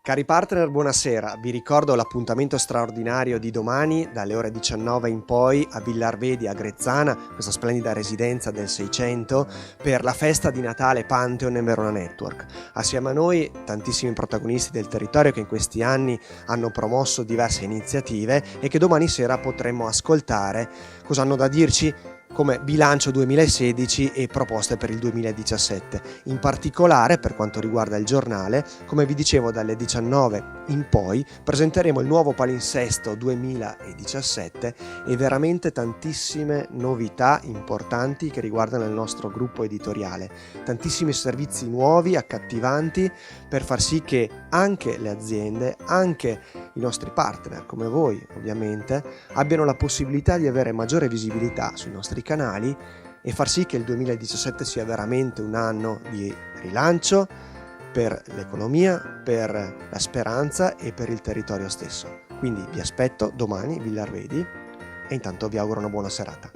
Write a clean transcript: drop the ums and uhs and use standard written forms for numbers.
Cari partner, buonasera. Vi ricordo l'appuntamento straordinario di domani dalle ore 19 in poi a Villarvedi a Grezzana, questa splendida residenza del 600, per la festa di Natale Pantheon e Verona Network. Assieme a noi tantissimi protagonisti del territorio che in questi anni hanno promosso diverse iniziative e che domani sera potremo ascoltare cosa hanno da dirci come bilancio 2016 e proposte per il 2017. In particolare, per quanto riguarda il giornale, come vi dicevo, dalle 19 in poi presenteremo il nuovo palinsesto 2017 e veramente tantissime novità importanti che riguardano il nostro gruppo editoriale. Tantissimi servizi nuovi, accattivanti, per far sì che anche le aziende, anche i nostri partner, come voi ovviamente, abbiano la possibilità di avere maggiore visibilità sui nostri canali e far sì che il 2017 sia veramente un anno di rilancio per l'economia, per la speranza e per il territorio stesso. Quindi vi aspetto domani, Villarvedi, e intanto vi auguro una buona serata.